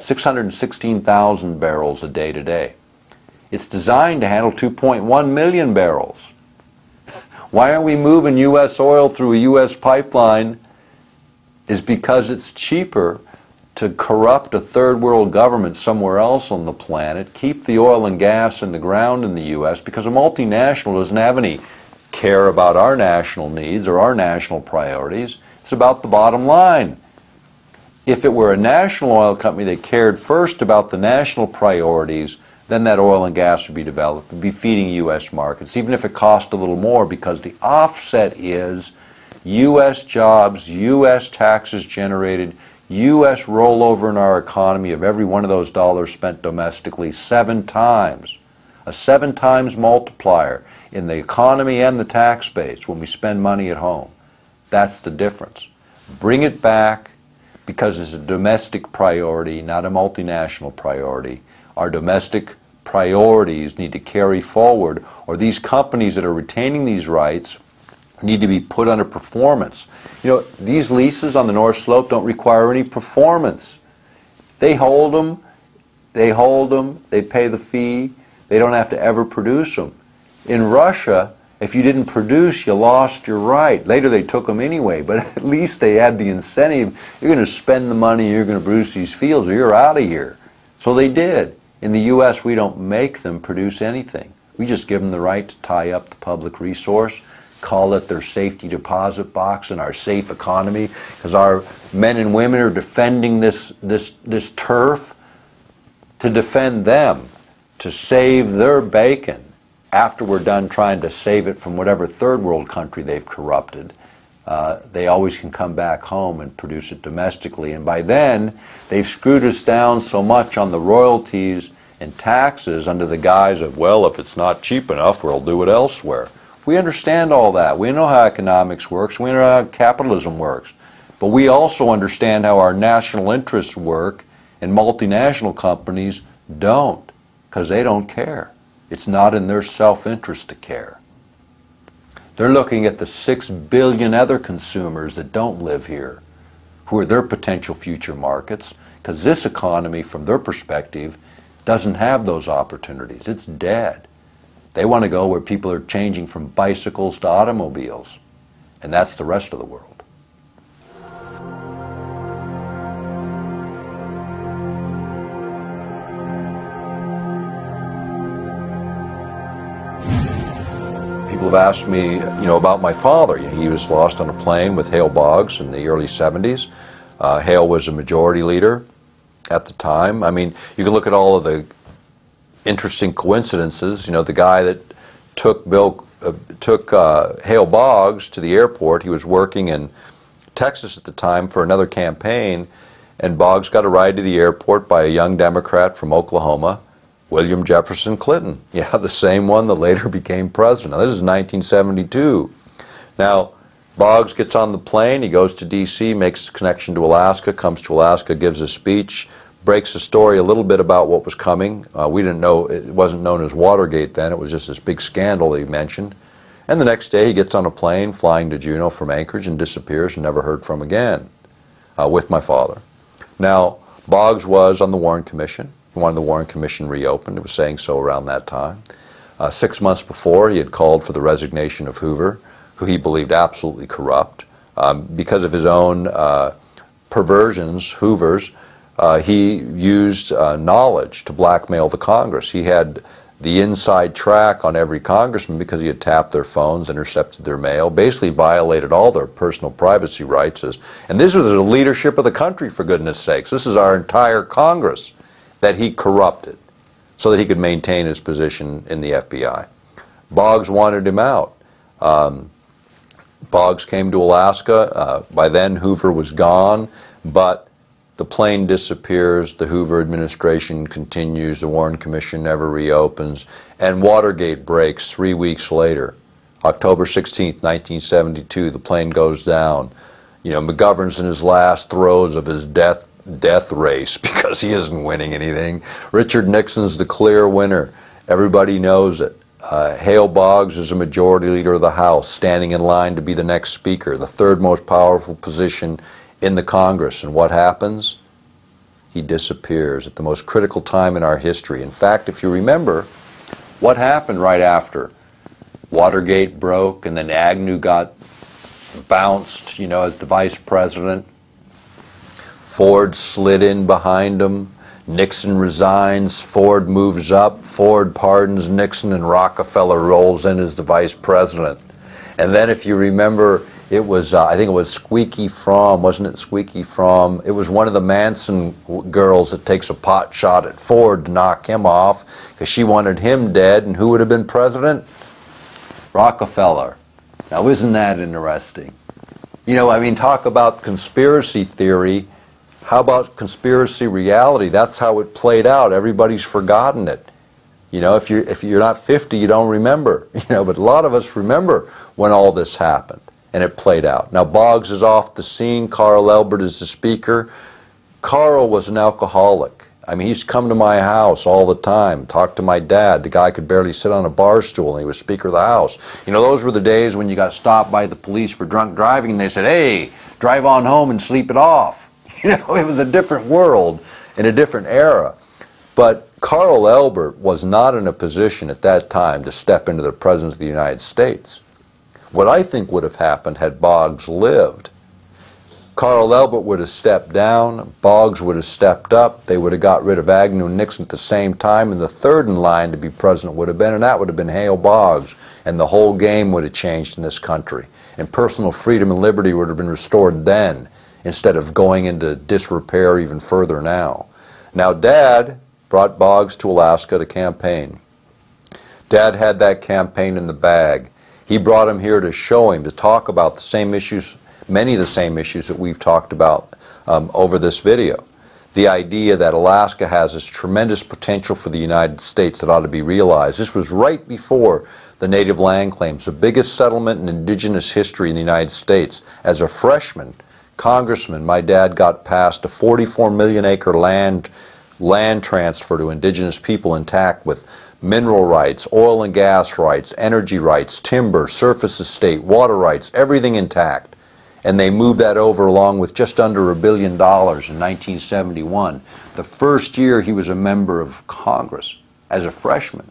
616,000 barrels a day today. It's designed to handle 2.1 million barrels. Why aren't we moving U.S. oil through a U.S. pipeline? Is because it's cheaper to corrupt a third world government somewhere else on the planet, keep the oil and gas in the ground in the U.S., because a multinational doesn't have any care about our national needs or our national priorities. It's about the bottom line. If it were a national oil company that cared first about the national priorities, then that oil and gas would be developed, would be feeding U.S. markets, even if it cost a little more, because the offset is U.S. jobs, U.S. taxes generated, U.S. rollover in our economy of every one of those dollars spent domestically 7 times. A 7 times multiplier in the economy and the tax base when we spend money at home. That's the difference. Bring it back because it's a domestic priority, not a multinational priority. Our domestic priorities need to carry forward, or these companies that are retaining these rights need to be put under performance. You know, these leases on the North Slope don't require any performance. They hold them, they pay the fee, they don't have to ever produce them. In Russia, if you didn't produce, you lost your right. Later they took them anyway, but at least they had the incentive. You're going to spend the money, you're going to produce these fields, or you're out of here. So they did. In the U.S., we don't make them produce anything. We just give them the right to tie up the public resource, call it their safety deposit box in our safe economy, because our men and women are defending this turf to defend them, to save their bacon after we're done trying to save it from whatever third world country they've corrupted. They always can come back home and produce it domestically, and by then they've screwed us down so much on the royalties and taxes under the guise of, well, if it's not cheap enough, we'll do it elsewhere. We understand all that. We know how economics works. We know how capitalism works. But we also understand how our national interests work, and multinational companies don't, because they don't care. It's not in their self-interest to care. They're looking at the 6 billion other consumers that don't live here, who are their potential future markets, because this economy, from their perspective, doesn't have those opportunities. It's dead. They want to go where people are changing from bicycles to automobiles, and that's the rest of the world. People have asked me, about my father. He was lost on a plane with Hale Boggs in the early 70s. Hale was a majority leader at the time. I mean, you can look at all of the interesting coincidences. The guy that took Hale Boggs to the airport, he was working in Texas at the time for another campaign, and Boggs got a ride to the airport by a young Democrat from Oklahoma, William Jefferson Clinton. Yeah, the same one that later became president. Now, this is 1972. Now, Boggs gets on the plane, he goes to D.C., makes a connection to Alaska, comes to Alaska, gives a speech, breaks the story a little bit about what was coming. We didn't know, it wasn't known as Watergate then, it was just this big scandal that he mentioned. And the next day he gets on a plane flying to Juneau from Anchorage and disappears and never heard from again with my father. Now, Boggs was on the Warren Commission. He wanted the Warren Commission reopened. It was saying so around that time. 6 months before, he had called for the resignation of Hoover, who he believed absolutely corrupt. Because of his own perversions, Hoover's, he used knowledge to blackmail the Congress. He had the inside track on every congressman because he had tapped their phones, intercepted their mail, basically violated all their personal privacy rights. And this was the leadership of the country, for goodness sakes. This is our entire Congress that he corrupted so that he could maintain his position in the FBI. Boggs wanted him out. Boggs came to Alaska. By then Hoover was gone, but the plane disappears, the Hoover administration continues, the Warren Commission never reopens, and Watergate breaks 3 weeks later. October 16th, 1972, the plane goes down. McGovern's in his last throes of his death race because he isn't winning anything. Richard Nixon's the clear winner. Everybody knows it. Hale Boggs is a majority leader of the House, standing in line to be the next speaker, the third most powerful position in the Congress. And what happens? he disappears at the most critical time in our history. In fact, if you remember, what happened right after Watergate broke and then Agnew got bounced, you know, as the vice president? Ford slid in behind him. Nixon resigns. Ford moves up. Ford pardons Nixon, and Rockefeller rolls in as the vice president. And then, if you remember, it was, I think it was Squeaky Fromm, wasn't it Squeaky Fromm? It was one of the Manson girls that takes a pot shot at Ford to knock him off because she wanted him dead, and who would have been president? Rockefeller. Now, isn't that interesting? You know, I mean, talk about conspiracy theory. How about conspiracy reality? That's how it played out. Everybody's forgotten it. You know, if you're not 50, you don't remember. You know, but a lot of us remember when all this happened and it played out. Now, Boggs is off the scene. Carl Elbert is the speaker. Carl was an alcoholic. I mean, he's come to my house all the time, talked to my dad. The guy could barely sit on a bar stool, and he was Speaker of the House. You know, those were the days when you got stopped by the police for drunk driving, and they said, hey, drive on home and sleep it off. You know, it was a different world in a different era. But Carl Elbert was not in a position at that time to step into the President of the United States. What I think would have happened had Boggs lived, Carl Elbert would have stepped down, Boggs would have stepped up, they would have got rid of Agnew and Nixon at the same time, and the third in line to be president would have been, and that would have been Hale Boggs, and the whole game would have changed in this country. And personal freedom and liberty would have been restored then, instead of going into disrepair even further now. Now, Dad brought Boggs to Alaska to campaign. Dad had that campaign in the bag. He brought him here to show him, to talk about the same issues, many of the same issues that we've talked about over this video. The idea that Alaska has this tremendous potential for the United States that ought to be realized. This was right before the native land claims, the biggest settlement in indigenous history in the United States. As a freshman Congressman, my dad got passed a 44 million acre land transfer to indigenous people intact with mineral rights, oil and gas rights, energy rights, timber, surface estate, water rights, everything intact. And they moved that over along with just under $1 billion in 1971, the first year he was a member of Congress as a freshman.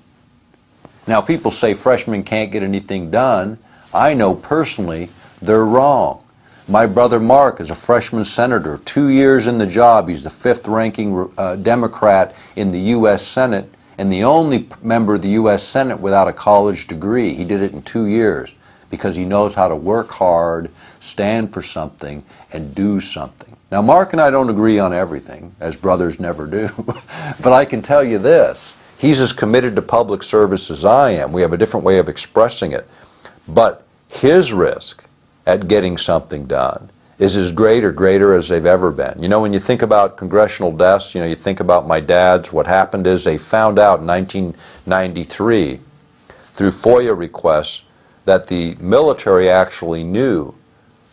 Now, people say freshmen can't get anything done. I know personally they're wrong. My brother Mark is a freshman senator, 2 years in the job. He's the fifth ranking Democrat in the U.S. Senate and the only member of the U.S. Senate without a college degree. He did it in 2 years because he knows how to work hard, stand for something, and do something. Now, Mark and I don't agree on everything, as brothers never do, but I can tell you this. He's as committed to public service as I am. We have a different way of expressing it. But his risk at getting something done is as greater as they've ever been. You know, when you think about congressional deaths, you know, you think about my dad's, what happened is they found out in 1993 through FOIA requests that the military actually knew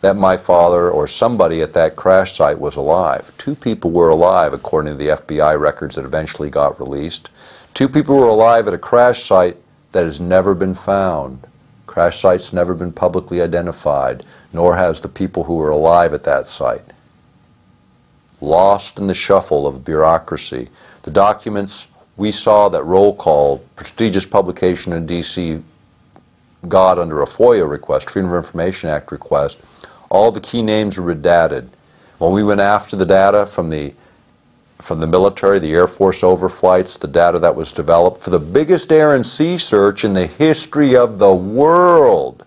that my father or somebody at that crash site was alive. 2 people were alive, according to the FBI records that eventually got released. 2 people were alive at a crash site that has never been found. Crash site's never been publicly identified, nor has the people who were alive at that site. Lost in the shuffle of bureaucracy. The documents we saw that roll call, prestigious publication in D.C., got under a FOIA request, Freedom of Information Act request, all the key names were redacted. When we went after the data from the military, the Air Force overflights, the data that was developed for the biggest air and sea search in the history of the world,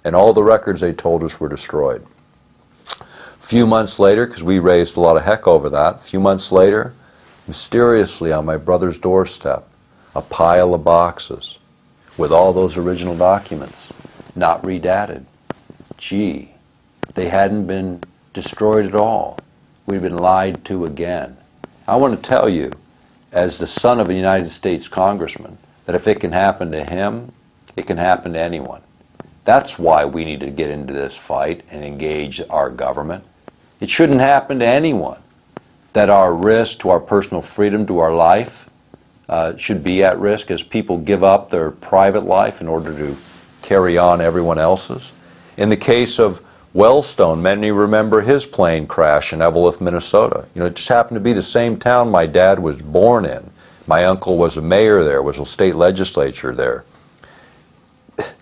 and all the records they told us were destroyed. A few months later, because we raised a lot of heck over that, a few months later, mysteriously on my brother's doorstep, a pile of boxes with all those original documents, not redated. Gee, they hadn't been destroyed at all. We'd been lied to again. I want to tell you, as the son of a United States Congressman, that if it can happen to him, it can happen to anyone. That's why we need to get into this fight and engage our government. It shouldn't happen to anyone that our risk to our personal freedom, to our life, should be at risk as people give up their private life in order to carry on everyone else's. In the case of Wellstone, many remember his plane crash in Eveleth, Minnesota. You know, it just happened to be the same town my dad was born in. My uncle was a mayor there, was a state legislature there.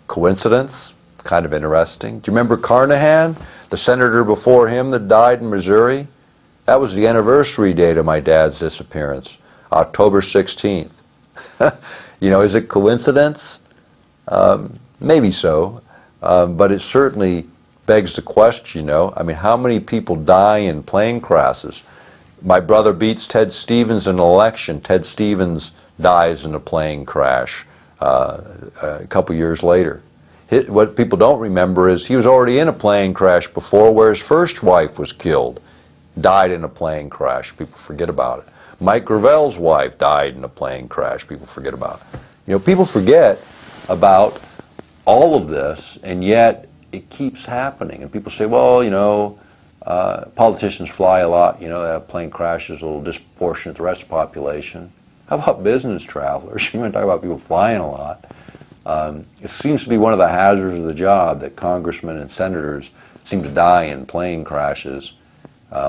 Coincidence? Kind of interesting. Do you remember Carnahan, the senator before him that died in Missouri? That was the anniversary date of my dad's disappearance, October 16th. You know, is it coincidence? Maybe so, but it certainly begs the question, you know. I mean, how many people die in plane crashes? My brother beats Ted Stevens in an election. Ted Stevens dies in a plane crash a couple years later. What people don't remember is he was already in a plane crash before where his first wife was killed. Died in a plane crash. People forget about it. Mike Gravel's wife died in a plane crash. People forget about it. You know, people forget about all of this, and yet it keeps happening. And people say, well, you know, politicians fly a lot, you know, that plane crash is a little disproportionate to the rest of the population. How about business travelers? You want to talk about people flying a lot. It seems to be one of the hazards of the job that congressmen and senators seem to die in plane crashes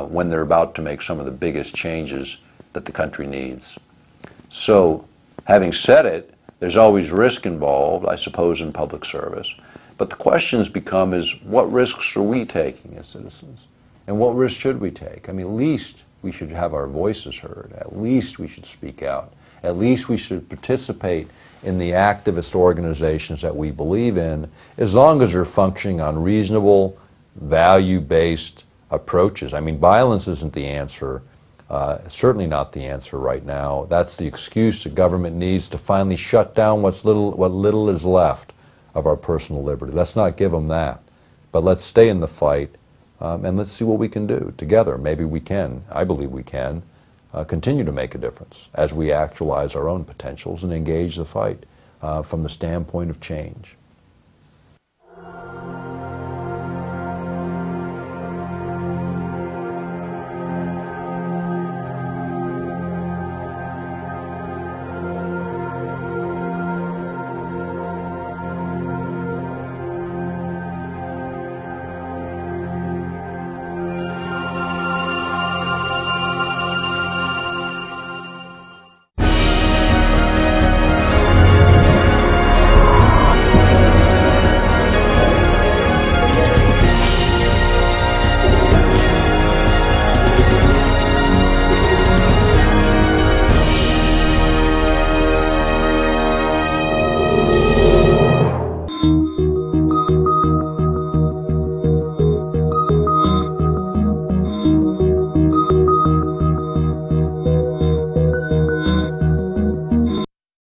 when they're about to make some of the biggest changes that the country needs. So, having said it, there's always risk involved, I suppose, in public service. But the questions become is, what risks are we taking as citizens? And what risks should we take? I mean, at least we should have our voices heard. At least we should speak out. At least we should participate in the activist organizations that we believe in, as long as they're functioning on reasonable, value-based approaches. I mean, violence isn't the answer. Certainly not the answer right now. That's the excuse the government needs to finally shut down what little is left of our personal liberty. Let's not give them that. But let's stay in the fight, and let's see what we can do together. Maybe we can, I believe we can, continue to make a difference as we actualize our own potentials and engage the fight from the standpoint of change.